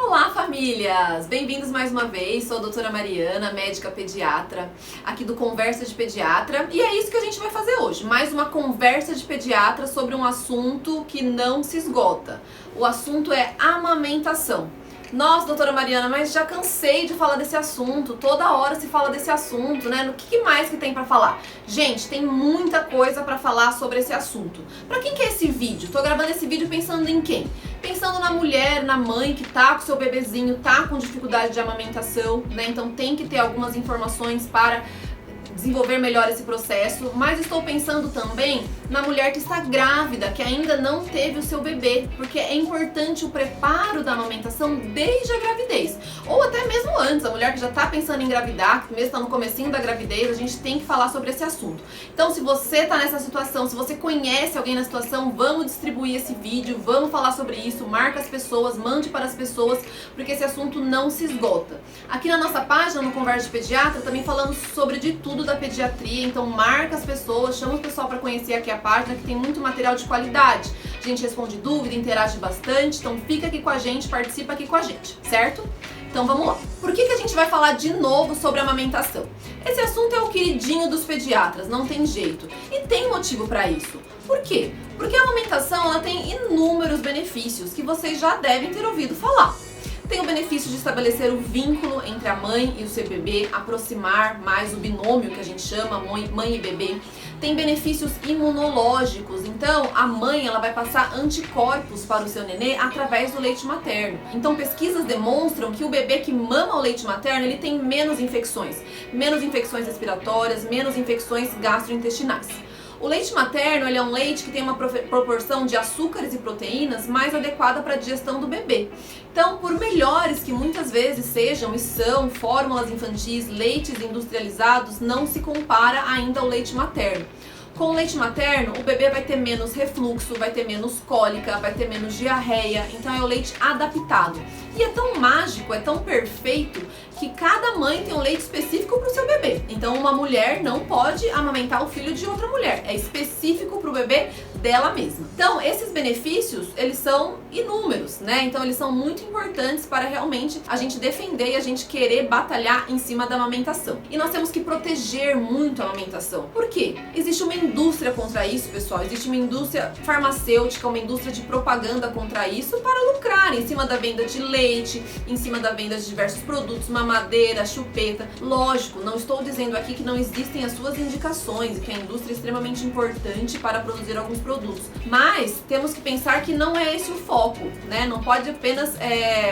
Olá, famílias! Bem-vindos mais uma vez. Sou a doutora Mariana, médica pediatra, aqui do Conversa de Pediatra. E é isso que a gente vai fazer hoje. Mais uma conversa de pediatra sobre um assunto que não se esgota. O assunto é amamentação. Nossa, doutora Mariana, mas já cansei de falar desse assunto. Toda hora se fala desse assunto, né? No que mais que tem pra falar? Gente, tem muita coisa pra falar sobre esse assunto. Pra quem que é esse vídeo? Tô gravando esse vídeo pensando em quem? Pensando na mulher, na mãe que tá com seu bebezinho, tá com dificuldade de amamentação, né? Então tem que ter algumas informações para desenvolver melhor esse processo, mas estou pensando também na mulher que está grávida, que ainda não teve o seu bebê, porque é importante o preparo da amamentação desde a gravidez, ou até mesmo antes, a mulher que já está pensando em engravidar, que mesmo está no comecinho da gravidez, a gente tem que falar sobre esse assunto. Então, se você está nessa situação, se você conhece alguém na situação, vamos distribuir esse vídeo, vamos falar sobre isso, marca as pessoas, mande para as pessoas, porque esse assunto não se esgota. Aqui na nossa página, no Conversa de Pediatra, também falamos sobre de tudo da pediatria, então marca as pessoas, chama o pessoal para conhecer aqui a página, que tem muito material de qualidade. A gente responde dúvida, interage bastante, então fica aqui com a gente, participa aqui com a gente, certo? Então vamos lá. Por que a gente vai falar de novo sobre amamentação? Esse assunto é o queridinho dos pediatras, não tem jeito. E tem motivo para isso. Por quê? Porque a amamentação ela tem inúmeros benefícios que vocês já devem ter ouvido falar. Tem o benefício de estabelecer o vínculo entre a mãe e o seu bebê, aproximar mais o binômio que a gente chama, mãe e bebê. Tem benefícios imunológicos, então a mãe ela vai passar anticorpos para o seu nenê através do leite materno. Então pesquisas demonstram que o bebê que mama o leite materno ele tem menos infecções respiratórias, menos infecções gastrointestinais. O leite materno ele é um leite que tem uma proporção de açúcares e proteínas mais adequada para a digestão do bebê. Então, por melhores que muitas vezes sejam e são fórmulas infantis, leites industrializados, não se compara ainda ao leite materno. Com o leite materno, o bebê vai ter menos refluxo, vai ter menos cólica, vai ter menos diarreia, então é o leite adaptado. E é tão mágico, é tão perfeito, que cada mãe tem um leite específico para o seu bebê. Então uma mulher não pode amamentar o filho de outra mulher, é específico para o bebê dela mesma. Então esses benefícios, eles são inúmeros, né? Então eles são muito importantes para realmente a gente defender e a gente querer batalhar em cima da amamentação. E nós temos que proteger muito a amamentação. Por quê? Existe uma indústria contra isso, pessoal. Existe uma indústria farmacêutica, uma indústria de propaganda contra isso para lucrar em cima da venda de leite, em cima da venda de diversos produtos, mamadeira, chupeta. Lógico, não estou dizendo aqui que não existem as suas indicações e que a indústria é extremamente importante para produzir alguns produtos. Mas temos que pensar que não é esse o foco, né? Não pode apenas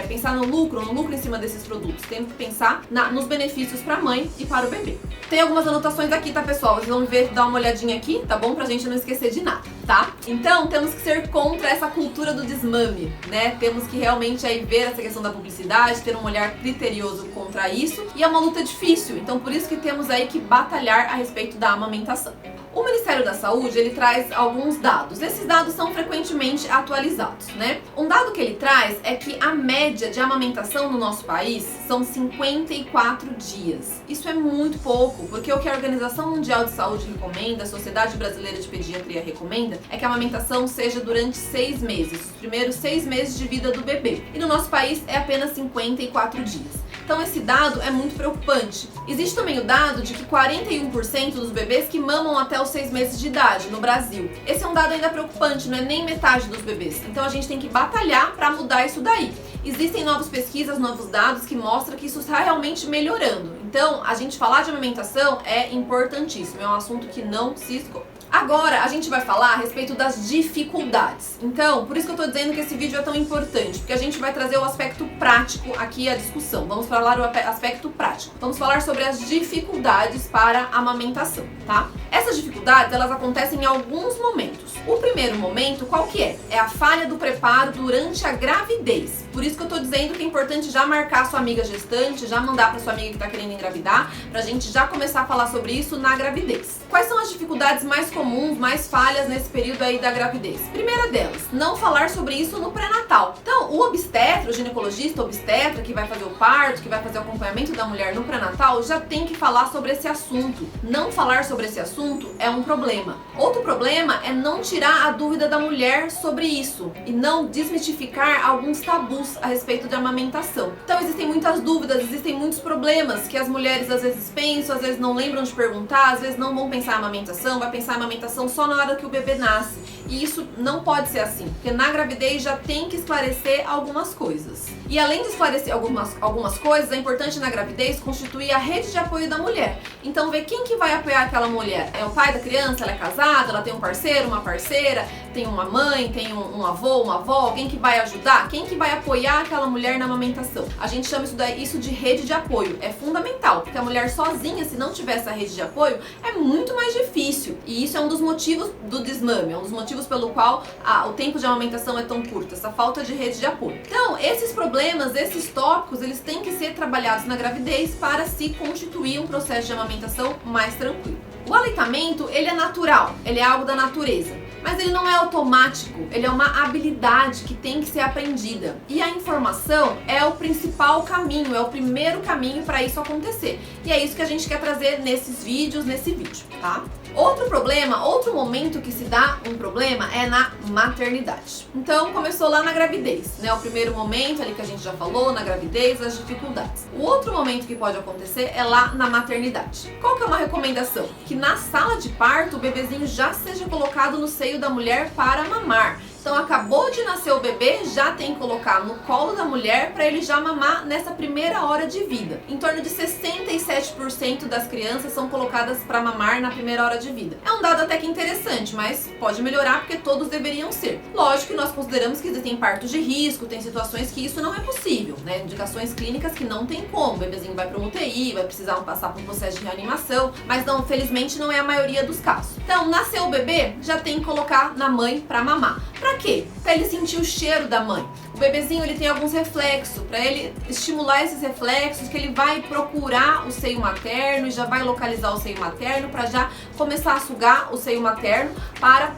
pensar no lucro em cima desses produtos. Temos que pensar nos benefícios para a mãe e para o bebê. Tem algumas anotações aqui, tá, pessoal? Vocês vão ver, dar uma olhadinha aqui, tá bom? Pra gente não esquecer de nada, tá? Então, temos que ser contra essa cultura do desmame, né? Temos que realmente aí ver essa questão da publicidade, ter um olhar criterioso contra isso. E é uma luta difícil, então por isso que temos aí que batalhar a respeito da amamentação. O Ministério da Saúde, ele traz alguns dados. Esses dados são frequentemente atualizados, né? Um dado que ele traz é que a média de amamentação no nosso país são 54 dias. Isso é muito pouco, porque o que a Organização Mundial de Saúde recomenda, a Sociedade Brasileira de Pediatria recomenda, é que a amamentação seja durante 6 meses, os primeiros 6 meses de vida do bebê. E no nosso país é apenas 54 dias. Então esse dado é muito preocupante. Existe também o dado de que 41% dos bebês que mamam até os 6 meses de idade no Brasil. Esse é um dado ainda preocupante, não é nem metade dos bebês. Então a gente tem que batalhar para mudar isso daí. Existem novas pesquisas, novos dados que mostram que isso está realmente melhorando. Então a gente falar de amamentação é importantíssimo, é um assunto que não se esgota. Agora a gente vai falar a respeito das dificuldades. Então, por isso que eu tô dizendo que esse vídeo é tão importante, porque a gente vai trazer o aspecto prático aqui à discussão. Vamos falar o aspecto prático. Vamos falar sobre as dificuldades para a amamentação, tá? Essas dificuldades, elas acontecem em alguns momentos. O primeiro momento, qual que é? É a falha do preparo durante a gravidez. Por isso que eu tô dizendo que é importante já marcar a sua amiga gestante, já mandar pra sua amiga que tá querendo engravidar, pra gente já começar a falar sobre isso na gravidez. Quais são as dificuldades mais comuns, mais falhas nesse período aí da gravidez? Primeira delas, não falar sobre isso no pré-natal. Então, o obstetra, o ginecologista obstetra que vai fazer o parto, que vai fazer o acompanhamento da mulher no pré-natal, já tem que falar sobre esse assunto. Não falar sobre esse assunto é um problema. Outro problema é não tirar a dúvida da mulher sobre isso e não desmistificar alguns tabus tabus a respeito de amamentação. Então existem muitas dúvidas, existem muitos problemas que as mulheres às vezes pensam, às vezes não lembram de perguntar, às vezes não vão pensar em amamentação, vai pensar em amamentação só na hora que o bebê nasce. E isso não pode ser assim, porque na gravidez já tem que esclarecer algumas coisas. E além de esclarecer algumas coisas, é importante na gravidez constituir a rede de apoio da mulher. Então ver quem que vai apoiar aquela mulher. É o pai da criança, ela é casada, ela tem um parceiro, uma parceira, tem uma mãe, tem um avô, uma avó, alguém que vai ajudar, quem que vai apoiar aquela mulher na amamentação. A gente chama isso de rede de apoio. É fundamental, porque a mulher sozinha, se não tiver essa rede de apoio, é muito mais difícil. E isso é um dos motivos do desmame, é um dos motivos pelo qual o tempo de amamentação é tão curto, essa falta de rede de apoio. Então, esses problemas, esses tópicos, eles têm que ser trabalhados na gravidez para se constituir um processo de amamentação mais tranquilo. O aleitamento, ele é natural, ele é algo da natureza, mas ele não é automático, ele é uma habilidade que tem que ser aprendida. E a informação é o principal caminho, é o primeiro caminho para isso acontecer. E é isso que a gente quer trazer nesses vídeos, nesse vídeo, tá? Outro problema, outro momento que se dá um problema é na maternidade. Então, começou lá na gravidez, né? O primeiro momento ali que a gente já falou, na gravidez, as dificuldades. O outro momento que pode acontecer é lá na maternidade. Qual que é uma recomendação? Que na sala de parto o bebezinho já seja colocado no seio da mulher para mamar. Então acabou de nascer o bebê, já tem que colocar no colo da mulher para ele já mamar nessa primeira hora de vida. Em torno de 67% das crianças são colocadas para mamar na primeira hora de vida. É um dado até que interessante, mas pode melhorar porque todos deveriam ser. Lógico que nós consideramos que existem partos de risco, tem situações que isso não é possível, né? Indicações clínicas que não tem como. O bebezinho vai para um UTI, vai precisar passar por um processo de reanimação, mas não, felizmente não é a maioria dos casos. Então, nasceu o bebê, já tem que colocar na mãe para mamar. Pra quê? Pra ele sentir o cheiro da mãe. O bebezinho ele tem alguns reflexos, pra ele estimular esses reflexos, que ele vai procurar o seio materno e já vai localizar o seio materno pra já começar a sugar o seio materno para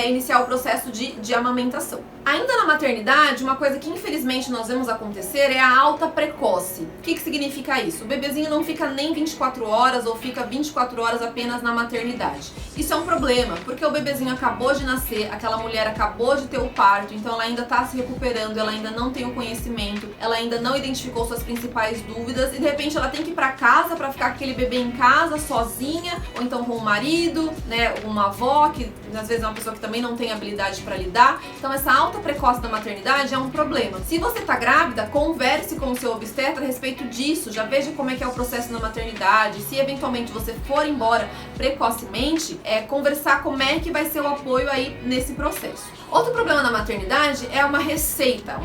iniciar o processo de amamentação. Ainda na maternidade, uma coisa que infelizmente nós vemos acontecer é a alta precoce. O que significa isso? O bebezinho não fica nem 24 horas ou fica 24 horas apenas na maternidade. Isso é um problema, porque o bebezinho acabou de nascer, aquela mulher acabou de ter o parto, então ela ainda está se recuperando, ela ainda não tem o conhecimento, ela ainda não identificou suas principais dúvidas e de repente ela tem que ir para casa para ficar com aquele bebê em casa sozinha, ou então com o marido, né, uma avó que às vezes é uma pessoa que também não tem habilidade para lidar. Então essa alta precoce da maternidade é um problema. Se você tá grávida, converse com o seu obstetra a respeito disso, já veja como é que é o processo na maternidade. Se eventualmente você for embora precocemente, conversar como é que vai ser o apoio aí nesse processo. Outro problema na maternidade é uma receita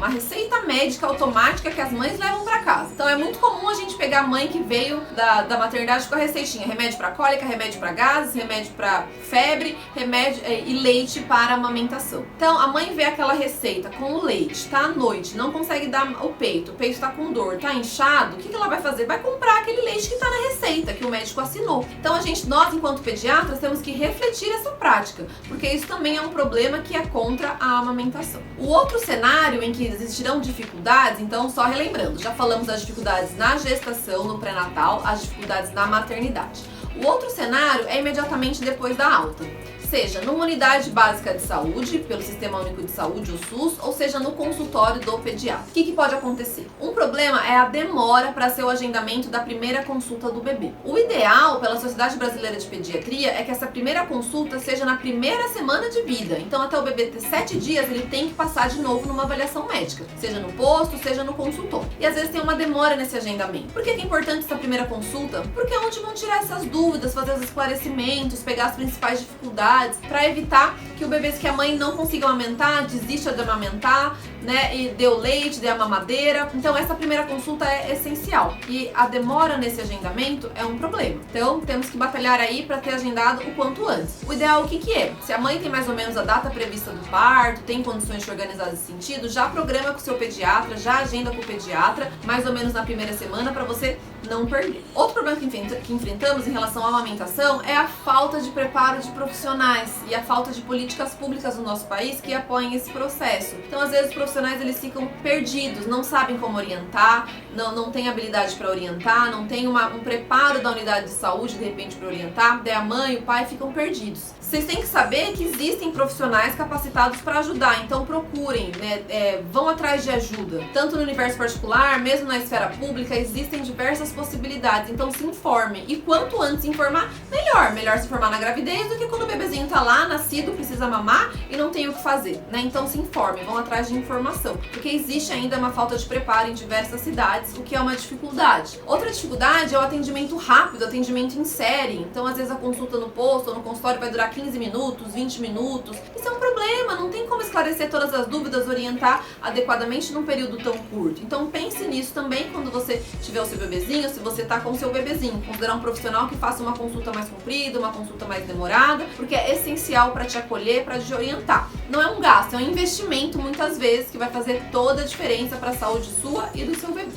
médica automática que as mães levam para casa. Então é muito comum a gente pegar a mãe que veio da maternidade com a receitinha: remédio para cólica, remédio para gases, remédio para febre, remédio e leite para amamentação. Então a mãe vê aquela receita com o leite, tá à noite, não consegue dar o peito tá com dor, tá inchado, o que ela vai fazer? Vai comprar aquele leite que tá na receita, que o médico assinou. Então nós enquanto pediatras temos que refletir essa prática, porque isso também é um problema que é contra a amamentação. O outro cenário em que existirão dificuldades, então só relembrando, já falamos das dificuldades na gestação, no pré-natal, as dificuldades na maternidade. O outro cenário é imediatamente depois da alta, seja numa unidade básica de saúde, pelo Sistema Único de Saúde, o SUS, ou seja no consultório do pediatra. O que pode acontecer? Um problema é a demora para ser o agendamento da primeira consulta do bebê. O ideal pela Sociedade Brasileira de Pediatria é que essa primeira consulta seja na primeira semana de vida. Então até o bebê ter 7 dias, ele tem que passar de novo numa avaliação médica, seja no posto, seja no consultório. E às vezes tem uma demora nesse agendamento. Por que é importante essa primeira consulta? Porque é onde vão tirar essas dúvidas, fazer os esclarecimentos, pegar as principais dificuldades, para evitar que o bebê que a mãe não consiga amamentar, desista de amamentar, né, e dê o leite, dê a mamadeira. Então essa primeira consulta é essencial e a demora nesse agendamento é um problema. Então temos que batalhar aí para ter agendado o quanto antes. O ideal o que é? Se a mãe tem mais ou menos a data prevista do parto, tem condições de organizar nesse sentido, já programa com o seu pediatra, já agenda com o pediatra, mais ou menos na primeira semana, para você não perder. Outro problema que enfrentamos em relação à amamentação é a falta de preparo de profissionais e a falta de políticas públicas no nosso país que apoiem esse processo. Então, às vezes, os profissionais eles ficam perdidos, não sabem como orientar, não tem habilidade para orientar, não tem um preparo da unidade de saúde de repente para orientar, daí a mãe e o pai ficam perdidos. Vocês têm que saber que existem profissionais capacitados para ajudar, então procurem, né, vão atrás de ajuda. Tanto no universo particular, mesmo na esfera pública, existem diversas possibilidades, então se informe. E quanto antes informar, melhor. Melhor se informar na gravidez do que quando o bebezinho tá lá, nascido, precisa mamar e não tem o que fazer, né? Então se informe, vão atrás de informação, porque existe ainda uma falta de preparo em diversas cidades, o que é uma dificuldade. Outra dificuldade é o atendimento rápido, atendimento em série. Então às vezes a consulta no posto ou no consultório vai durar 15 minutos, 20 minutos. Isso é um problema, não tem como esclarecer todas as dúvidas, orientar adequadamente num período tão curto. Então pense nisso também quando você tiver o seu bebezinho, se você tá com o seu bebezinho. Considerar um profissional que faça uma consulta mais comprida, uma consulta mais demorada, porque é essencial para te acolher, para te orientar. Não é um gasto, é um investimento muitas vezes que vai fazer toda a diferença para a saúde sua e do seu bebê.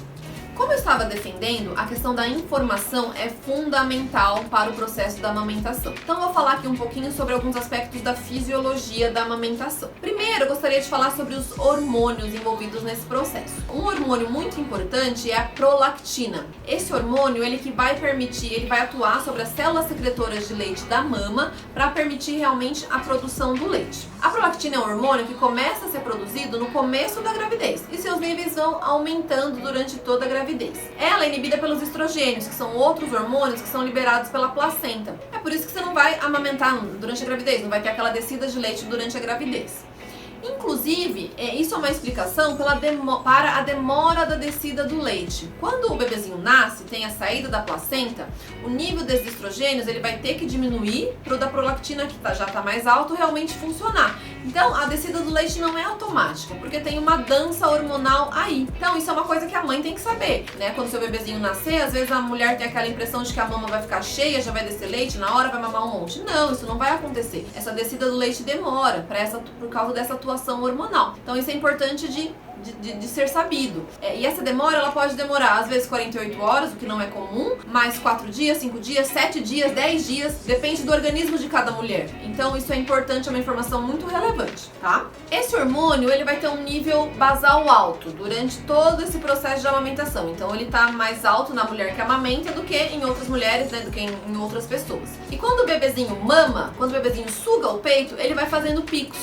Como eu estava defendendo, a questão da informação é fundamental para o processo da amamentação. Então eu vou falar aqui um pouquinho sobre alguns aspectos da fisiologia da amamentação. Primeiro, eu gostaria de falar sobre os hormônios envolvidos nesse processo. Um hormônio muito importante é a prolactina. Esse hormônio, ele vai atuar sobre as células secretoras de leite da mama para permitir realmente a produção do leite. A prolactina é um hormônio que começa a ser produzido no começo da gravidez e seus níveis vão aumentando durante toda a gravidez. Ela é inibida pelos estrogênios, que são outros hormônios que são liberados pela placenta. É por isso que você não vai amamentar durante a gravidez, não vai ter aquela descida de leite durante a gravidez. Inclusive, isso é uma explicação para a demora da descida do leite. Quando o bebezinho nasce, tem a saída da placenta, o nível desses estrogênios ele vai ter que diminuir para o da prolactina, que já está mais alto, realmente funcionar. Então, a descida do leite não é automática, porque tem uma dança hormonal aí. Então, isso é uma coisa que a mãe tem que saber, né? Quando seu bebezinho nascer, às vezes a mulher tem aquela impressão de que a mama vai ficar cheia, já vai descer leite, na hora vai mamar um monte. Não, isso não vai acontecer. Essa descida do leite demora por causa dessa atuação hormonal. Então, isso é importante de ser sabido. E essa demora, ela pode demorar às vezes 48 horas, o que não é comum, mais 4 dias, 5 dias, 7 dias, 10 dias, depende do organismo de cada mulher. Então isso é importante, é uma informação muito relevante, tá? Esse hormônio, ele vai ter um nível basal alto durante todo esse processo de amamentação. Então ele tá mais alto na mulher que amamenta do que em outras mulheres, né, do que em outras pessoas. E quando o bebezinho mama, quando o bebezinho suga o peito, ele vai fazendo picos.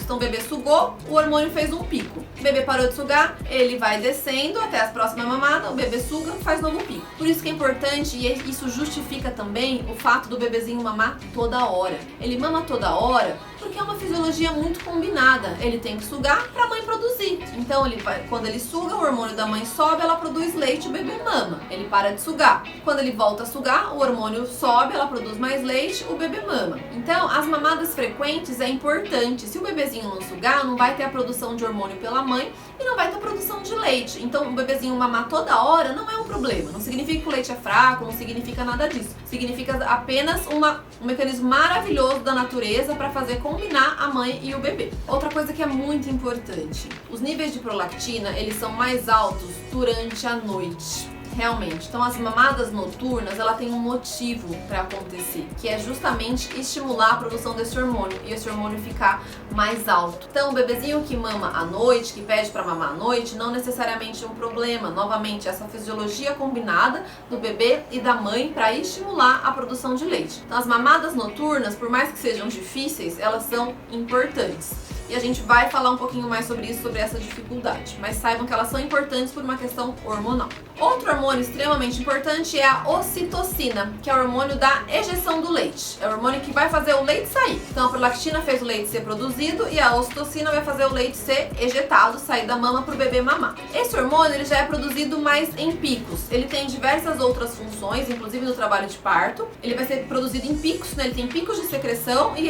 Então o bebê sugou, o hormônio fez um pico. O bebê parou de sugar, ele vai descendo até as próximas mamadas, o bebê suga, faz novo pico. Por isso que é importante, e isso justifica também o fato do bebezinho mamar toda hora. Ele mama toda hora porque é uma fisiologia muito combinada. Ele tem que sugar para a mãe produzir. Então quando ele suga, o hormônio da mãe sobe, ela produz leite, o bebê mama. Ele para de sugar. Quando ele volta a sugar, o hormônio sobe, ela produz mais leite, o bebê mama. Então, as mamadas frequentes é importante. Se o bebezinho não sugar, não vai ter a produção de hormônio pela mãe e não vai ter produção de leite. Então, o bebezinho mamar toda hora não é um problema. Não significa que o leite é fraco, não significa nada disso. Significa apenas um mecanismo maravilhoso da natureza para fazer combinar a mãe e o bebê. Outra coisa que é muito importante, os níveis de prolactina, eles são mais altos durante a noite. Realmente. Então as mamadas noturnas, ela tem um motivo para acontecer, que é justamente estimular a produção desse hormônio e esse hormônio ficar mais alto. Então o bebezinho que mama à noite, que pede para mamar à noite, não necessariamente é um problema. Novamente, essa fisiologia combinada do bebê e da mãe para estimular a produção de leite. Então as mamadas noturnas, por mais que sejam difíceis, elas são importantes. E a gente vai falar um pouquinho mais sobre isso, sobre essa dificuldade. Mas saibam que elas são importantes por uma questão hormonal. Outro hormônio extremamente importante é a ocitocina, que é o hormônio da ejeção do leite. É o hormônio que vai fazer o leite sair. Então a prolactina fez o leite ser produzido e a ocitocina vai fazer o leite ser ejetado, sair da mama para o bebê mamar. Esse hormônio ele já é produzido mais em picos. Ele tem diversas outras funções, inclusive no trabalho de parto. Ele vai ser produzido em picos, né? Ele tem picos de secreção e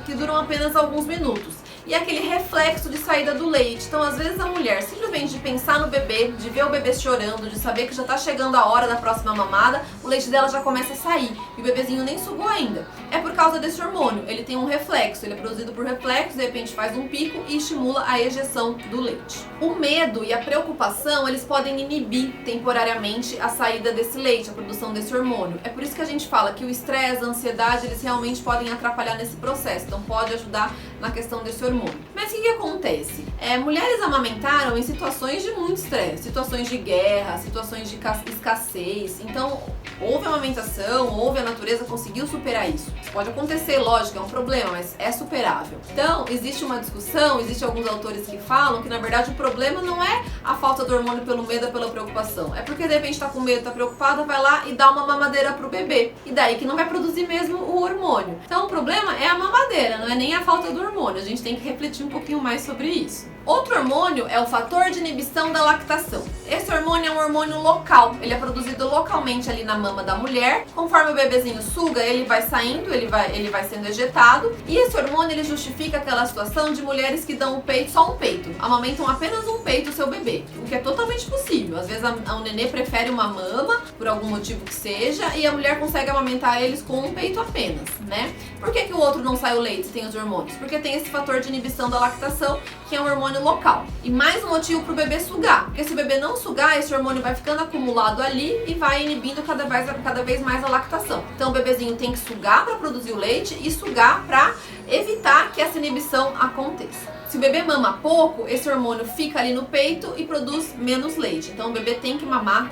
que duram apenas alguns minutos. E aquele reflexo de saída do leite. Então, às vezes, a mulher simplesmente simplesmente de pensar no bebê, de ver o bebê chorando, de saber que já tá chegando a hora da próxima mamada, o leite dela já começa a sair e o bebezinho nem sugou ainda. É por causa desse hormônio, ele tem um reflexo, ele é produzido por reflexo, de repente faz um pico e estimula a ejeção do leite. O medo e a preocupação, eles podem inibir temporariamente a saída desse leite, a produção desse hormônio. É por isso que a gente fala que o estresse, a ansiedade, eles realmente podem atrapalhar nesse processo, então pode ajudar na questão desse hormônio. Mas o que acontece? Mulheres amamentaram em situações de muito estresse, situações de guerra, situações de escassez, então houve amamentação, houve a natureza conseguiu superar isso. Isso pode acontecer, lógico, é um problema, mas é superável. Então, existe uma discussão, existem alguns autores que falam que na verdade o problema não é a falta do hormônio pelo medo ou pela preocupação, é porque de repente tá com medo, tá preocupada, vai lá e dá uma mamadeira pro bebê, e daí que não vai produzir mesmo o hormônio. Então o problema é a mamadeira, não é nem a falta do hormônio, a gente tem que refletir um pouquinho mais sobre isso. Outro hormônio é o fator de inibição da lactação. Esse hormônio é um hormônio local, ele é produzido localmente ali na mama da mulher. Conforme o bebezinho suga, ele vai saindo, ele vai sendo ejetado. E esse hormônio ele justifica aquela situação de mulheres que dão o peito, só um peito, amamentam apenas um peito o seu bebê, o que é totalmente possível. Às vezes o nenê prefere uma mama, por algum motivo que seja, e a mulher consegue amamentar eles com um peito apenas, né? Por que o outro não sai o leite se tem os hormônios? Porque tem esse fator de inibição da lactação, que é um hormônio local. E mais um motivo pro bebê sugar, porque se o bebê não sugar, esse hormônio vai ficando acumulado ali e vai inibindo cada vez mais a lactação. Então o bebezinho tem que sugar para produzir o leite e sugar para evitar que essa inibição aconteça. Se o bebê mama pouco, esse hormônio fica ali no peito e produz menos leite. Então o bebê tem que mamar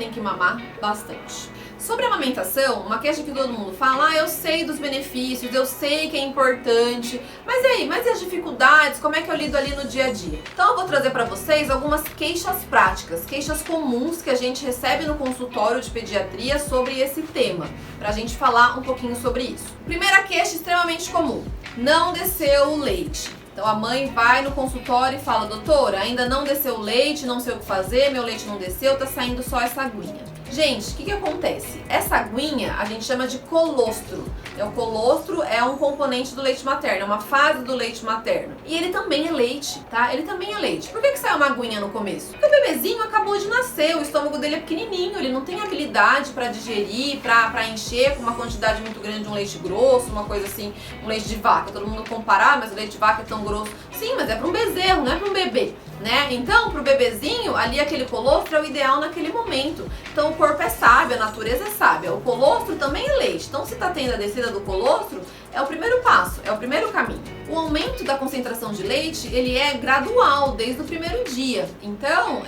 bastante. Sobre a amamentação, uma queixa que todo mundo fala, eu sei dos benefícios, eu sei que é importante, mas e aí, mas e as dificuldades, como é que eu lido ali no dia a dia? Então eu vou trazer para vocês algumas queixas práticas, queixas comuns que a gente recebe no consultório de pediatria sobre esse tema, pra gente falar um pouquinho sobre isso. Primeira queixa extremamente comum, não desceu o leite. Então a mãe vai no consultório e fala, doutora, ainda não desceu o leite, não sei o que fazer, meu leite não desceu, tá saindo só essa aguinha. Gente, o que acontece? Essa aguinha a gente chama de colostro. O colostro é um componente do leite materno, é uma fase do leite materno. E ele também é leite, tá? Ele também é leite. Por que sai uma aguinha no começo? Porque o bebezinho acabou de nascer, o estômago dele é pequenininho, ele não tem habilidade para digerir, para encher com uma quantidade muito grande de um leite grosso, uma coisa assim, um leite de vaca. Todo mundo comparar, mas o leite de vaca é tão grosso. Sim, mas é para um bezerro, não é para um bebê, né? Então, pro bebezinho, ali aquele colostro é o ideal naquele momento. Então o corpo é sábio, a natureza é sábia. O colostro também é leite. Então se tá tendo a descida do colostro, é o primeiro passo, é o primeiro caminho. O aumento da concentração de leite, ele é gradual, desde o primeiro dia. Então,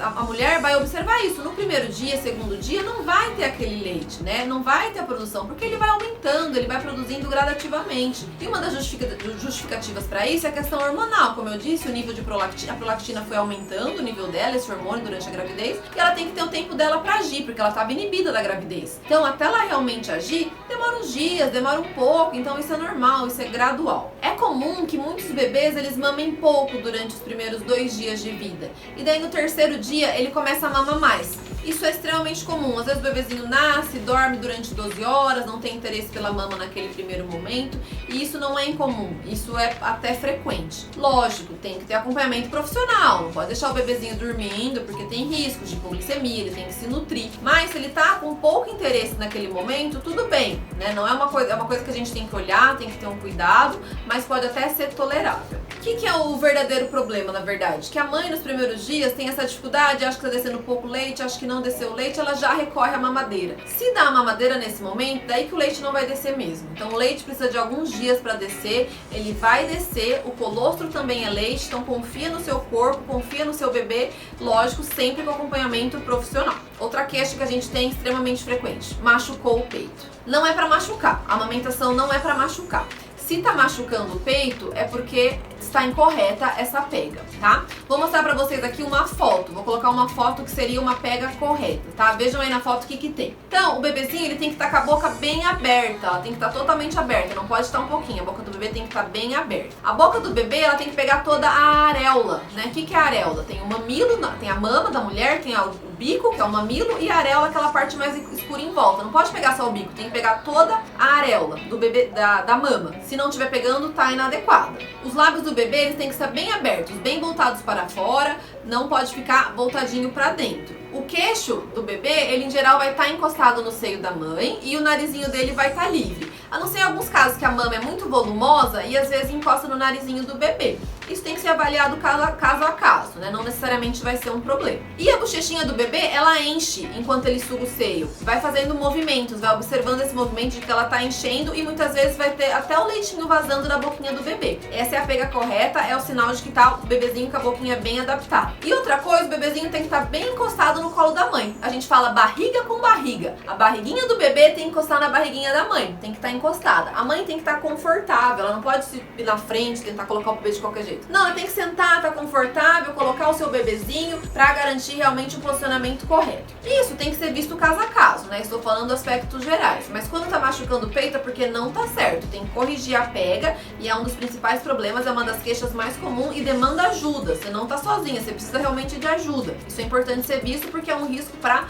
a mulher vai observar isso. No primeiro dia, segundo dia, não vai ter aquele leite, né? Não vai ter a produção, porque ele vai aumentando, ele vai produzindo gradativamente. E uma das justificativas para isso é a questão hormonal. Como eu disse, o nível de prolactina, a prolactina foi aumentando, o nível dela, esse hormônio, durante a gravidez, e ela tem que ter o tempo dela para agir, porque ela estava inibida da gravidez. Então, até ela realmente agir, demora uns dias, demora um pouco, então isso é normal, isso é gradual. É comum que muitos bebês, eles mamem pouco durante os primeiros 2 dias de vida. E daí no terceiro dia, ele começa a mamar mais. Isso é extremamente comum. Às vezes o bebezinho nasce, dorme durante 12 horas, não tem interesse pela mama naquele primeiro momento. E isso não é incomum, isso é até frequente. Lógico, tem que ter acompanhamento profissional. Não pode deixar o bebezinho dormindo, porque tem risco de hipoglicemia, ele tem que se nutrir. Mas se ele tá com pouco interesse naquele momento, tudo bem, né? Não é uma coisa que a gente tem que olhar, tem que ter um cuidado, mas pode até ser tolerável. O que é o verdadeiro problema, na verdade? Que a mãe nos primeiros dias tem essa dificuldade, acha que tá descendo pouco leite, acha que não desceu o leite, ela já recorre à mamadeira. Se dá a mamadeira nesse momento, daí que o leite não vai descer mesmo. Então o leite precisa de alguns dias para descer, ele vai descer, o colostro também é leite, então confia no seu corpo, confia no seu bebê, lógico, sempre com acompanhamento profissional. Outra queixa que a gente tem extremamente frequente, machucou o peito. Não é para machucar, a amamentação não é para machucar. Se tá machucando o peito, é porque está incorreta essa pega, tá? Vou mostrar pra vocês aqui uma foto. Vou colocar uma foto que seria uma pega correta, tá? Vejam aí na foto o que tem. Então, o bebezinho, ele tem que estar com a boca bem aberta. Ela tem que estar totalmente aberta, não pode estar um pouquinho. A boca do bebê tem que estar bem aberta. A boca do bebê, ela tem que pegar toda a areola, né? O que é a areola? Tem o mamilo, tem a mama da mulher, tem o bico, que é o mamilo, e a areola, aquela parte mais escura em volta. Não pode pegar só o bico, tem que pegar toda a areola do bebê, da mama. Se não estiver pegando, tá inadequada. Os lábios do bebê, eles têm que estar bem abertos, bem voltados para fora, não pode ficar voltadinho para dentro. O queixo do bebê, ele em geral vai estar encostado no seio da mãe e o narizinho dele vai estar livre. A não ser em alguns casos que a mama é muito volumosa e às vezes encosta no narizinho do bebê. Isso tem que ser avaliado caso a caso, né? Não necessariamente vai ser um problema. E a bochechinha do bebê, ela enche enquanto ele suga o seio. Vai fazendo movimentos, vai observando esse movimento de que ela tá enchendo e muitas vezes vai ter até o leitinho vazando da boquinha do bebê. Essa é a pega correta, é o sinal de que tá o bebezinho com a boquinha bem adaptada. E outra coisa, o bebezinho tem que estar bem encostado no colo da mãe. A gente fala barriga com barriga. A barriguinha do bebê tem que encostar na barriguinha da mãe. Tem que estar encostada. A mãe tem que estar confortável. Ela não pode se ir na frente, tentar colocar o bebê de qualquer jeito. Não, ela tem que sentar, estar confortável, colocar o seu bebezinho pra garantir realmente o posicionamento correto. Isso tem que ser visto caso a caso, né? Estou falando aspectos gerais. Mas quando tá machucando o peito é porque não tá certo. Tem que corrigir a pega e é um dos principais problemas, é uma das queixas mais comuns e demanda ajuda. Você não tá sozinha, você precisa realmente de ajuda. Isso é importante ser visto porque é um risco para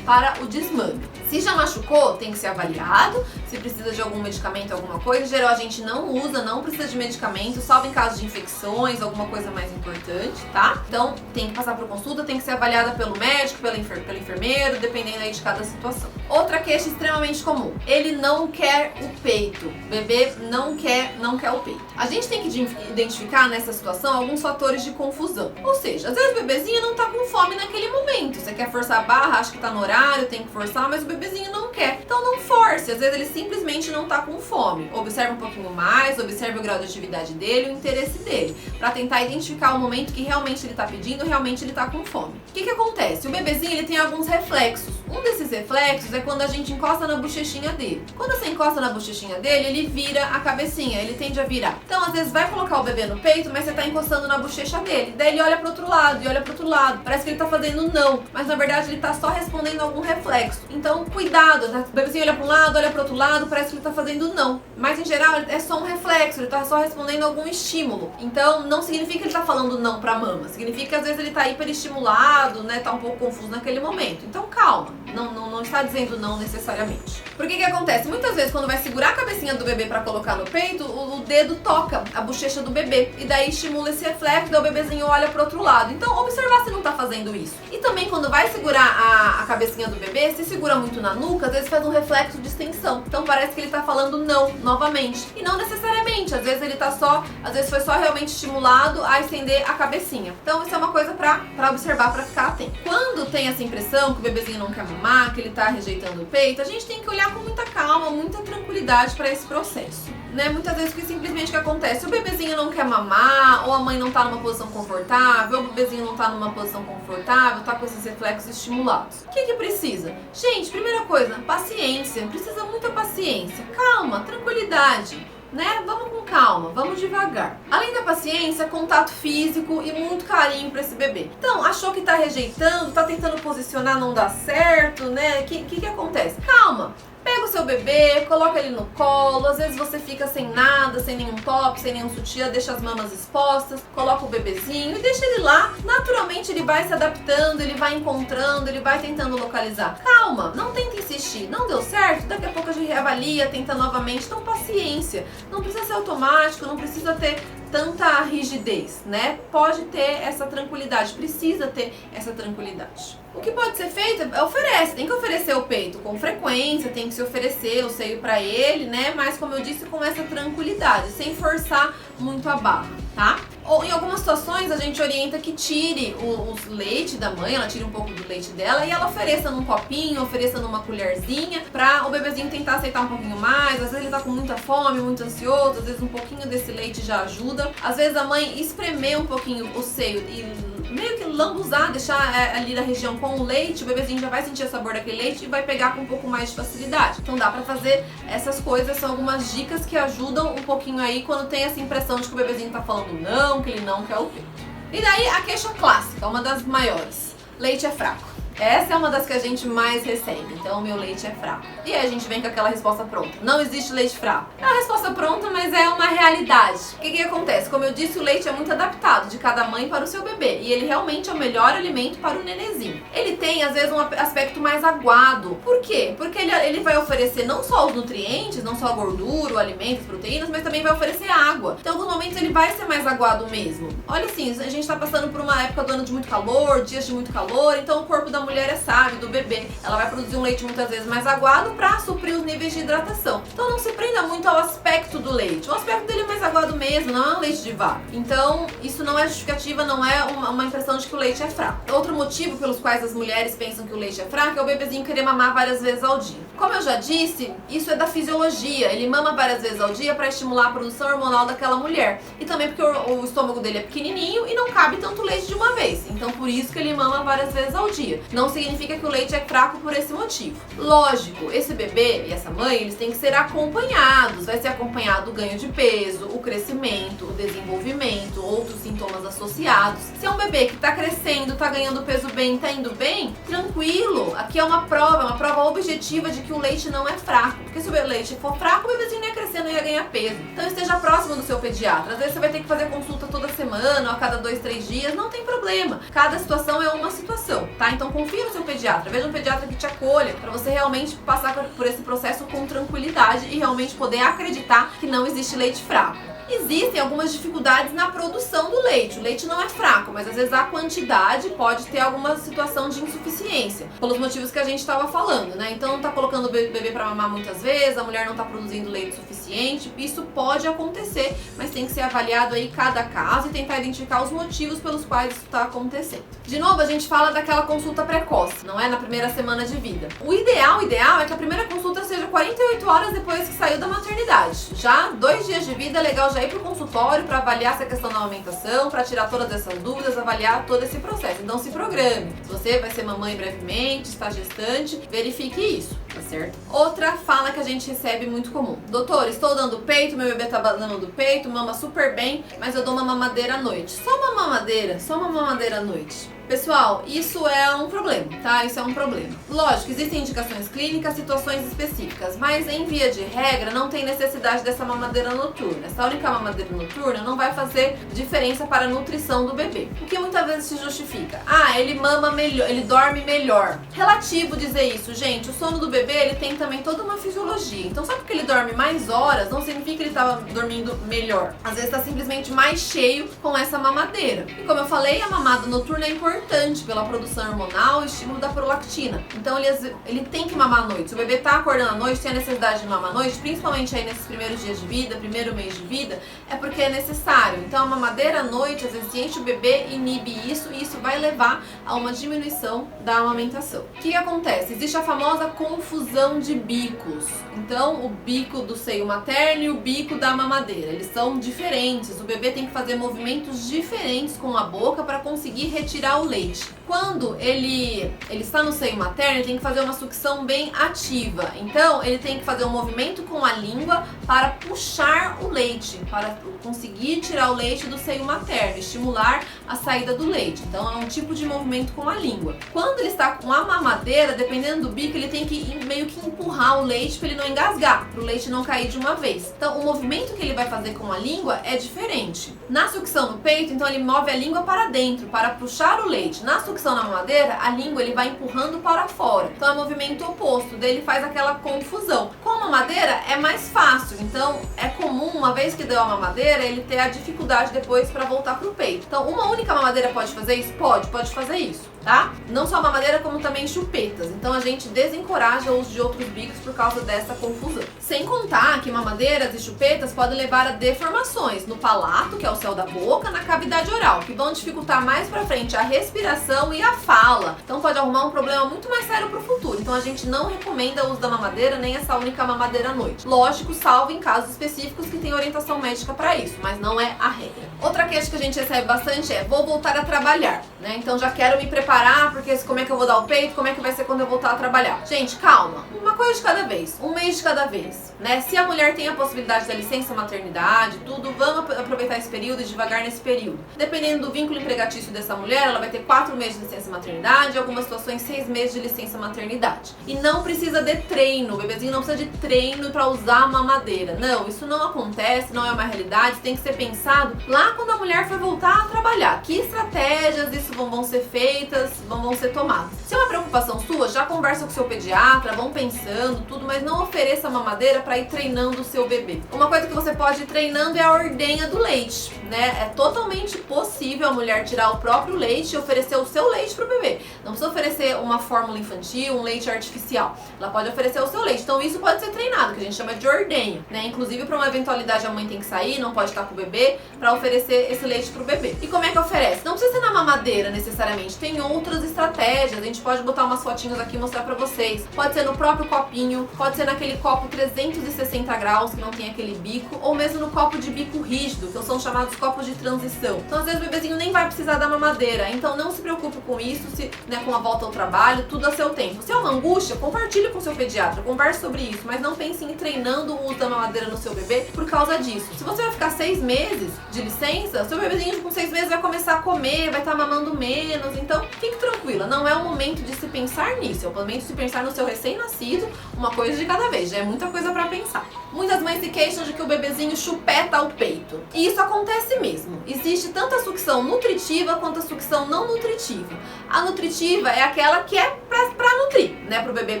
o desmame. Se já machucou, tem que ser avaliado. Se precisa de algum medicamento, alguma coisa. Em geral a gente não usa, não precisa de medicamento, salvo em caso de infecções, alguma coisa mais importante, tá? Então tem que passar por consulta, tem que ser avaliada pelo médico, pelo enfermeiro, dependendo aí de cada situação. Outra queixa extremamente comum, ele não quer o peito. O bebê não quer o peito. A gente tem que identificar nessa situação alguns fatores de confusão. Ou seja, às vezes o bebezinho não tá com fome naquele momento. Você quer forçar a barra, acha que tá no horário, tem que forçar, mas o bebezinho não quer. Então não force, às vezes ele simplesmente não tá com fome. Observe um pouquinho mais, observe o grau de atividade dele, o interesse dele, pra tentar identificar o momento que realmente ele tá pedindo, realmente ele tá com fome. O que acontece? O bebezinho, ele tem alguns reflexos. Um desses reflexos é quando a gente encosta na bochechinha dele. Quando você encosta na bochechinha dele, ele vira a cabecinha, ele tende a virar. Então, às vezes, vai colocar o bebê no peito, mas você tá encostando na bochecha dele. Daí ele olha pro outro lado e olha pro outro lado. Parece que ele tá fazendo não, mas na verdade ele tá só respondendo a algum reflexo. Então, cuidado, né? O bebezinho olha pra um lado, olha pro outro lado, parece que ele tá fazendo não. Mas, em geral, é só um reflexo, ele tá só respondendo a algum estímulo. Então, não significa que ele tá falando não pra mama. Significa que, às vezes, ele tá hiperestimulado, né? Tá um pouco confuso naquele momento. Então, calma. Não está dizendo não necessariamente. Por que acontece? Muitas vezes, quando vai segurar a cabecinha do bebê pra colocar no peito, o dedo toca a bochecha do bebê. E daí estimula esse reflexo, daí o bebezinho olha pro outro lado. Então, observar se não tá fazendo isso. E também, quando vai segurar a cabecinha do bebê, se segura muito na nuca, às vezes faz um reflexo de extensão. Então, parece que ele tá falando não, novamente. E não necessariamente. Às vezes, ele tá só... Às vezes, foi só realmente estimulado a estender a cabecinha. Então, isso é uma coisa pra observar, pra ficar atento. Quando tem essa impressão que o bebezinho não quer mamar, que ele tá rejeitando o peito, a gente tem que olhar com muita calma, muita tranquilidade pra esse processo. Né? Muitas vezes que simplesmente o que acontece, o bebezinho não quer mamar, ou a mãe não tá numa posição confortável, ou o bebezinho não tá numa posição confortável, tá com esses reflexos estimulados. O que precisa? Gente, primeira coisa, paciência. Precisa muita paciência. Calma, tranquilidade. Né? Vamos com calma, vamos devagar. Além da paciência, contato físico e muito carinho pra esse bebê. Então, achou que tá rejeitando, tá tentando posicionar, não dá certo, né? O que acontece? Calma. Pega o seu bebê, coloca ele no colo, às vezes você fica sem nada, sem nenhum top, sem nenhum sutiã, deixa as mamas expostas, coloca o bebezinho e deixa ele lá. Naturalmente ele vai se adaptando, ele vai encontrando, ele vai tentando localizar. Calma, não tenta insistir, não deu certo, daqui a pouco a gente reavalia, tenta novamente, então paciência. Não precisa ser automático, não precisa ter tanta rigidez, né? Pode ter essa tranquilidade, precisa ter essa tranquilidade. O que pode ser feito é tem que oferecer o peito com frequência, tem que se oferecer o seio pra ele, né? Mas como eu disse, com essa tranquilidade, sem forçar muito a barra, tá? Ou em algumas situações a gente orienta que tire o leite da mãe, ela tire um pouco do leite dela e ela ofereça num copinho, ofereça numa colherzinha pra o bebezinho tentar aceitar um pouquinho mais. Às vezes ele tá com muita fome, muito ansioso, às vezes um pouquinho desse leite já ajuda. Às vezes a mãe espremer um pouquinho o seio e meio que lambuzar, deixar ali na região com o leite, o bebezinho já vai sentir o sabor daquele leite e vai pegar com um pouco mais de facilidade. Então dá pra fazer essas coisas, são algumas dicas que ajudam um pouquinho aí quando tem essa impressão de que o bebezinho tá falando não, que ele não quer o peito. E daí a queixa clássica, uma das maiores. Leite é fraco. Essa é uma das que a gente mais recebe. Então, o meu leite é fraco. E aí a gente vem com aquela resposta pronta. Não existe leite fraco. É uma resposta pronta, mas é uma realidade. O que acontece? Como eu disse, o leite é muito adaptado de cada mãe para o seu bebê. E ele realmente é o melhor alimento para o nenenzinho. Ele tem, às vezes, um aspecto mais aguado. Por quê? Porque ele vai oferecer não só os nutrientes, não só a gordura, o alimento, as proteínas, mas também vai oferecer água. Então, em alguns momentos, ele vai ser mais aguado mesmo. Olha assim, a gente tá passando por uma época do ano de muito calor, dias de muito calor, então o corpo da mulher é sábio, do bebê. Ela vai produzir um leite muitas vezes mais aguado para suprir os níveis de hidratação. Então, não se prenda muito ao aspecto do leite. O aspecto dele é mais aguado mesmo, não é um leite de vaca. Então, isso não é justificativa, não é uma impressão de que o leite é fraco. Outro motivo pelos quais as mulheres pensam que o leite é fraco é o bebezinho querer mamar várias vezes ao dia. Como eu já disse, isso é da fisiologia. Ele mama várias vezes ao dia para estimular a produção hormonal daquela mulher. E também porque o estômago dele é pequenininho e não cabe tanto leite de uma vez. Então, por isso que ele mama várias vezes ao dia. Não significa que o leite é fraco por esse motivo. Lógico, esse bebê e essa mãe, eles têm que ser acompanhados. Vai ser acompanhado o ganho de peso, o crescimento, o desenvolvimento, outros sintomas associados. Se é um bebê que tá crescendo, tá ganhando peso bem, tá indo bem, tranquilo. Aqui é uma prova objetiva de que o leite não é fraco. Porque se o leite for fraco, o bebezinho não ia crescer, não ia ganhar peso. Então esteja próximo do seu pediatra. Às vezes você vai ter que fazer consulta toda semana, ou a cada 2, 3 dias, não tem problema. Cada situação é uma situação, tá? Então confia no seu pediatra, veja um pediatra que te acolha, pra você realmente passar por esse processo com tranquilidade e realmente poder acreditar que não existe leite fraco. Existem algumas dificuldades na produção do leite. O leite não é fraco, mas às vezes a quantidade pode ter alguma situação de insuficiência, pelos motivos que a gente estava falando, né? Então não tá colocando o bebê para mamar muitas vezes, a mulher não tá produzindo leite suficiente. Isso pode acontecer, mas tem que ser avaliado aí cada caso e tentar identificar os motivos pelos quais isso está acontecendo. De novo, a gente fala daquela consulta precoce, não é na primeira semana de vida. O ideal é que a primeira consulta seja 48 horas depois que saiu da maternidade. Já 2 dias de vida é legal já ir pro consultório para avaliar essa questão da amamentação, para tirar todas essas dúvidas, avaliar todo esse processo. Então se programe. Se você vai ser mamãe brevemente, está gestante, verifique isso, tá certo? Outra fala que a gente recebe muito comum: doutor, estou dando peito, meu bebê tá dando peito, mama super bem, mas eu dou uma mamadeira à noite. Só uma mamadeira à noite. Pessoal, isso é um problema, tá? Isso é um problema. Lógico, existem indicações clínicas, situações específicas, mas em via de regra não tem necessidade dessa mamadeira noturna. Essa única mamadeira noturna não vai fazer diferença para a nutrição do bebê. O que muitas vezes se justifica: ele mama melhor, ele dorme melhor. Relativo dizer isso, gente. O sono do bebê, ele tem também toda uma fisiologia. Então, só porque ele dorme mais horas, não significa que ele estava dormindo melhor. Às vezes está simplesmente mais cheio com essa mamadeira. E como eu falei, a mamada noturna é importante pela produção hormonal e estímulo da prolactina. Então ele tem que mamar à noite. Se o bebê tá acordando à noite, tem a necessidade de mamar à noite, principalmente aí nesses primeiros dias de vida, primeiro mês de vida, é porque é necessário. Então a mamadeira à noite, às vezes, enche o bebê, inibe isso, e isso vai levar a uma diminuição da amamentação. O que acontece? Existe a famosa confusão de bicos. Então o bico do seio materno e o bico da mamadeira, eles são diferentes. O bebê tem que fazer movimentos diferentes com a boca para conseguir retirar o leite. Quando ele está no seio materno, ele tem que fazer uma sucção bem ativa. Então, ele tem que fazer um movimento com a língua para puxar o leite, para conseguir tirar o leite do seio materno, estimular a saída do leite. Então, é um tipo de movimento com a língua. Quando ele está com a mamadeira, dependendo do bico, ele tem que meio que empurrar o leite para ele não engasgar, para o leite não cair de uma vez. Então, o movimento que ele vai fazer com a língua é diferente. Na sucção no peito, então, ele move a língua para dentro, para puxar o leite. Na sucção na mamadeira, a língua ele vai empurrando para fora. Então é o movimento oposto, dele faz aquela confusão. Com a mamadeira é mais fácil, então é comum, uma vez que deu a mamadeira, ele ter a dificuldade depois para voltar pro peito. Então uma única mamadeira pode fazer isso? Pode fazer isso, tá? Não só a mamadeira, como também chupetas. Então a gente desencoraja o uso de outros bicos por causa dessa confusão. Sem contar que mamadeiras e chupetas podem levar a deformações no palato, que é o céu da boca, na cavidade oral, que vão dificultar mais pra frente a respiração e a fala. Então pode arrumar um problema muito mais sério pro futuro. Então a gente não recomenda o uso da mamadeira nem essa única mamadeira à noite. Lógico, salvo em casos específicos que tem orientação médica para isso, mas não é a regra. Outra queixa que a gente recebe bastante é: vou voltar a trabalhar, né? Então já quero me preparar, porque como é que eu vou dar o peito, como é que vai ser quando eu voltar a trabalhar? Gente, calma, uma coisa de cada vez, um mês de cada vez, né? Se a mulher tem a possibilidade da licença maternidade, tudo, vamos aproveitar esse período e devagar nesse período. Dependendo do vínculo empregatício dessa mulher, ela vai ter 4 meses de licença maternidade, em algumas situações 6 meses de licença maternidade. E não precisa de treino, o bebezinho não precisa de treino para usar a mamadeira. Não, isso não acontece, não é uma realidade, tem que ser pensado lá quando a mulher for voltar a trabalhar. Que estratégias isso vão ser feitas, vão ser tomadas. Se é uma preocupação sua, já conversa com o seu pediatra, vão pensando tudo, mas não ofereça mamadeira para ir treinando o seu bebê. Uma coisa que você pode ir treinando é a ordenha do leite, né? É totalmente possível a mulher tirar o próprio leite e oferecer o seu leite pro bebê. Não precisa oferecer uma fórmula infantil, um leite artificial. Ela pode oferecer o seu leite. Então isso pode ser treinado, que a gente chama de ordenha, né? Inclusive, para uma eventualidade, a mãe tem que sair, não pode estar com o bebê, para oferecer esse leite pro bebê. E como é que oferece? Não precisa ser na mamadeira necessariamente, tem outras estratégias. A gente pode botar umas fotinhas aqui e mostrar pra vocês. Pode ser no próprio copinho, pode ser naquele copo 360 graus, que não tem aquele bico, ou mesmo no copo de bico rígido, que são chamados copos de transição. Então, às vezes, o bebezinho nem vai precisar da mamadeira. Então, não se preocupe com isso, né, com a volta ao trabalho, tudo a seu tempo. Se é uma angústia, compartilhe com o seu pediatra, converse sobre isso, mas não pense em ir treinando o uso da mamadeira no seu bebê por causa disso. Se você vai ficar 6 meses de licença, seu bebezinho com 6 meses vai começar a comer, vai estar mamando menos. Então, fique tranquila, não é o momento de se pensar nisso, é o momento de se pensar no seu recém-nascido, uma coisa de cada vez, já é muita coisa pra pensar. Muitas mães se queixam de que o bebezinho chupeta o peito. E isso acontece mesmo. Existe tanto a sucção nutritiva quanto a sucção não nutritiva. A nutritiva é aquela que é pra nutrir, né? Pro bebê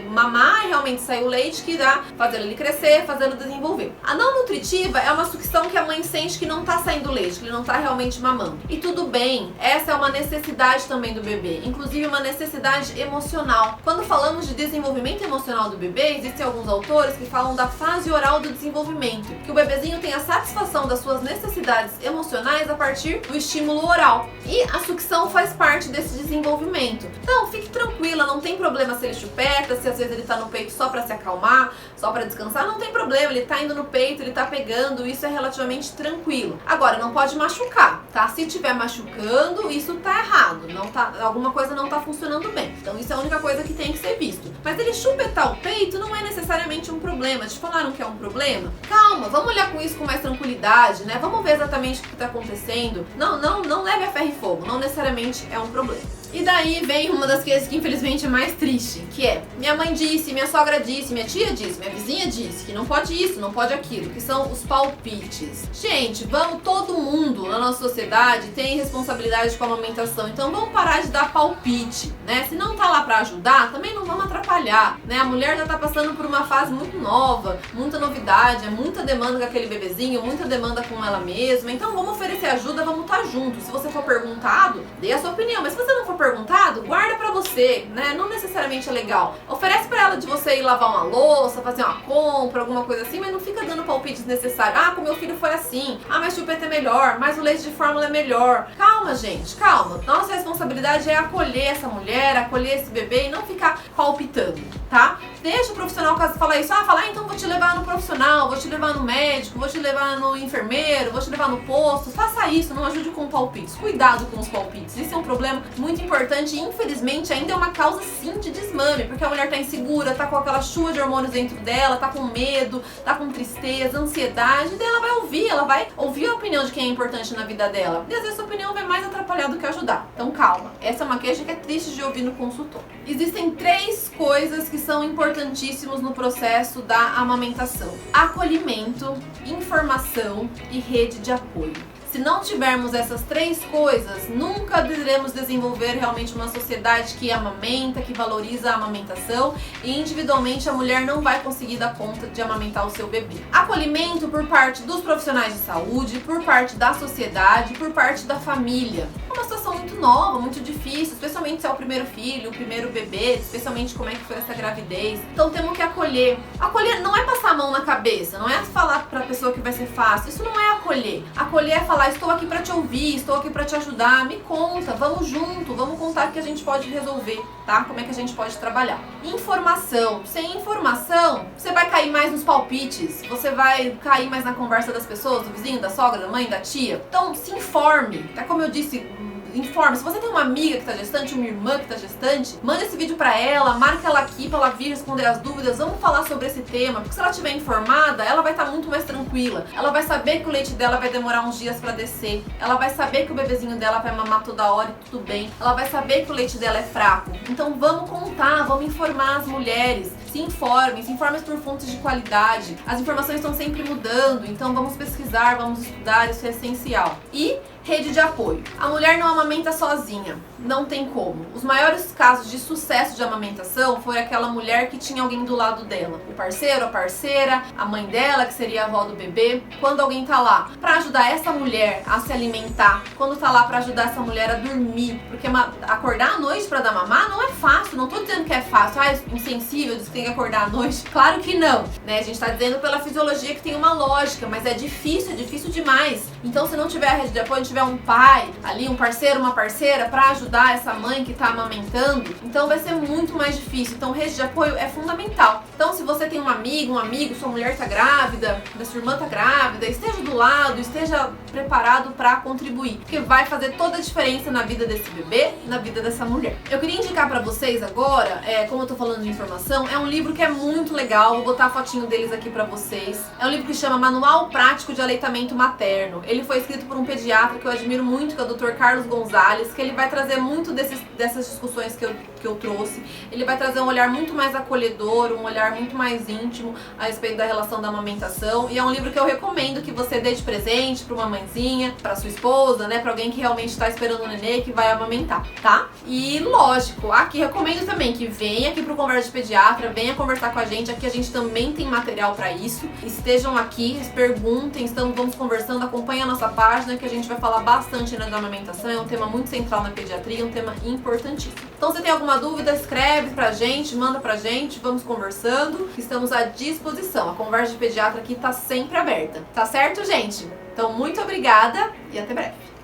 mamar e realmente sair o leite que dá, fazendo ele crescer, fazendo desenvolver. A não nutritiva é uma sucção que a mãe sente que não tá saindo leite, que ele não tá realmente mamando. E tudo bem, essa é uma necessidade também do bebê, inclusive uma necessidade emocional. Quando falamos de desenvolvimento emocional do bebê, existem alguns autores que falam da fase oral do desenvolvimento, que o bebezinho tem a satisfação das suas necessidades emocionais a partir do estímulo oral. E a sucção faz parte desse desenvolvimento. Então, fique tranquila, não tem problema se ele chupeta, se às vezes ele tá no peito só pra se acalmar, só pra descansar, não tem problema, ele tá indo no peito, ele tá pegando, isso é relativamente tranquilo. Agora, não pode machucar, tá? Se tiver machucando, isso tá errado, alguma coisa não tá funcionando bem. Então, isso é a única coisa que tem que ser visto. Mas ele chupetar o peito não é necessariamente um problema. Te falaram que é um problema? Calma, vamos olhar com isso com mais tranquilidade, né? Vamos ver exatamente o que tá acontecendo. Não leve a ferro e fogo, não necessariamente é um problema. E daí vem uma das coisas que infelizmente é mais triste, que é: minha mãe disse, minha sogra disse, minha tia disse, minha vizinha disse que não pode isso, não pode aquilo, que são os palpites. Gente, todo mundo na nossa sociedade tem responsabilidade com a amamentação, então vamos parar de dar palpite, né? Se não tá lá pra ajudar, também não vamos atrapalhar, né? A mulher já tá passando por uma fase muito nova, muita novidade, é muita demanda com aquele bebezinho, muita demanda com ela mesma, então vamos oferecer ajuda, vamos estar juntos. Se você for perguntado, dê a sua opinião, mas se você não for perguntado, guarda pra você, né? Não necessariamente é legal. Oferece pra ela de você ir lavar uma louça, fazer uma compra, alguma coisa assim, mas não fica dando palpites necessários. Ah, com meu filho foi assim. Ah, mas chupeta é melhor, mas o leite de fórmula é melhor. Calma, gente, calma. Nossa responsabilidade é acolher essa mulher, acolher esse bebê e não ficar palpitando, tá? Deixa o profissional falar isso. Então vou te levar no profissional, vou te levar no médico, vou te levar no enfermeiro, vou te levar no posto. Faça isso, não ajude com palpites. Cuidado com os palpites. Isso é um problema muito importante e infelizmente ainda é uma causa sim de desmame, porque a mulher tá insegura, tá com aquela chuva de hormônios dentro dela, tá com medo, tá com tristeza, ansiedade, e daí ela vai ouvir a opinião de quem é importante na vida dela. E às vezes a opinião vai mais atrapalhar do que ajudar. Então calma, essa é uma queixa que é triste de ouvir no consultório. Existem 3 coisas que são importantíssimos no processo da amamentação: acolhimento, informação e rede de apoio. Se não tivermos essas 3 coisas, nunca iremos desenvolver realmente uma sociedade que amamenta, que valoriza a amamentação, e individualmente a mulher não vai conseguir dar conta de amamentar o seu bebê. Acolhimento por parte dos profissionais de saúde, por parte da sociedade, por parte da família. É uma situação muito muito nova, muito difícil, especialmente se é o primeiro filho, o primeiro bebê, especialmente como é que foi essa gravidez. Então temos que acolher. Acolher não é passar a mão na cabeça, não é falar pra pessoa que vai ser fácil, isso não é acolher. Acolher é falar, estou aqui pra te ouvir, estou aqui pra te ajudar, me conta, vamos junto, vamos contar o que a gente pode resolver, tá? Como é que a gente pode trabalhar. Informação. Sem informação, você vai cair mais nos palpites, você vai cair mais na conversa das pessoas, do vizinho, da sogra, da mãe, da tia. Então se informe, tá? Como eu disse, informe. Se você tem uma amiga que tá gestante, uma irmã que tá gestante, manda esse vídeo pra ela, marca ela aqui pra ela vir responder as dúvidas, vamos falar sobre esse tema, porque se ela estiver informada, ela vai estar muito mais tranquila, ela vai saber que o leite dela vai demorar uns dias pra descer, ela vai saber que o bebezinho dela vai mamar toda hora e tudo bem, ela vai saber que o leite dela é fraco. Então vamos contar, vamos informar as mulheres. Se informem por fontes de qualidade. As informações estão sempre mudando, então vamos pesquisar, vamos estudar, isso é essencial. E rede de apoio. A mulher não amamenta sozinha, não tem como. Os maiores casos de sucesso de amamentação foi aquela mulher que tinha alguém do lado dela. O parceiro, a parceira, a mãe dela, que seria a avó do bebê. Quando alguém tá lá pra ajudar essa mulher a se alimentar, quando tá lá pra ajudar essa mulher a dormir, porque acordar à noite pra dar mamar não é fácil, não tô dizendo que é fácil, insensível, diz que tem que acordar à noite. Claro que não, né? A gente tá dizendo pela fisiologia que tem uma lógica, mas é difícil demais. Então se não tiver a rede de apoio, tiver um pai ali, um parceiro, uma parceira pra ajudar essa mãe que tá amamentando, então vai ser muito mais difícil. Então rede de apoio é fundamental. Então se você tem um amigo, sua mulher tá grávida, sua irmã tá grávida, esteja do lado, esteja preparado pra contribuir, porque vai fazer toda a diferença na vida desse bebê, na vida dessa mulher. Eu queria indicar pra vocês agora, como eu tô falando de informação, é um livro que é muito legal, vou botar a fotinho deles aqui pra vocês. É um livro que chama Manual Prático de Aleitamento Materno. Ele foi escrito por um pediatra que eu admiro muito, que é o Dr. Carlos Gonzalez, que ele vai trazer muito dessas discussões que eu trouxe. Ele vai trazer um olhar muito mais acolhedor, um olhar muito mais íntimo a respeito da relação da amamentação. E é um livro que eu recomendo que você dê de presente pra uma mãezinha, pra sua esposa, né, pra alguém que realmente tá esperando o nenê, que vai amamentar, tá? E lógico, aqui recomendo também que venha aqui pro Conversa de Pediatra, venha conversar com a gente. Aqui a gente também tem material pra isso. Estejam aqui, perguntem, vamos conversando, acompanhem a nossa página, que a gente vai falar bastante, né, da amamentação. É um tema muito central na pediatria, um tema importantíssimo. Então se tem alguma dúvida, escreve pra gente, manda pra gente, vamos conversando, estamos à disposição. A Conversa de Pediatra aqui tá sempre aberta, tá certo, gente? Então muito obrigada e até breve.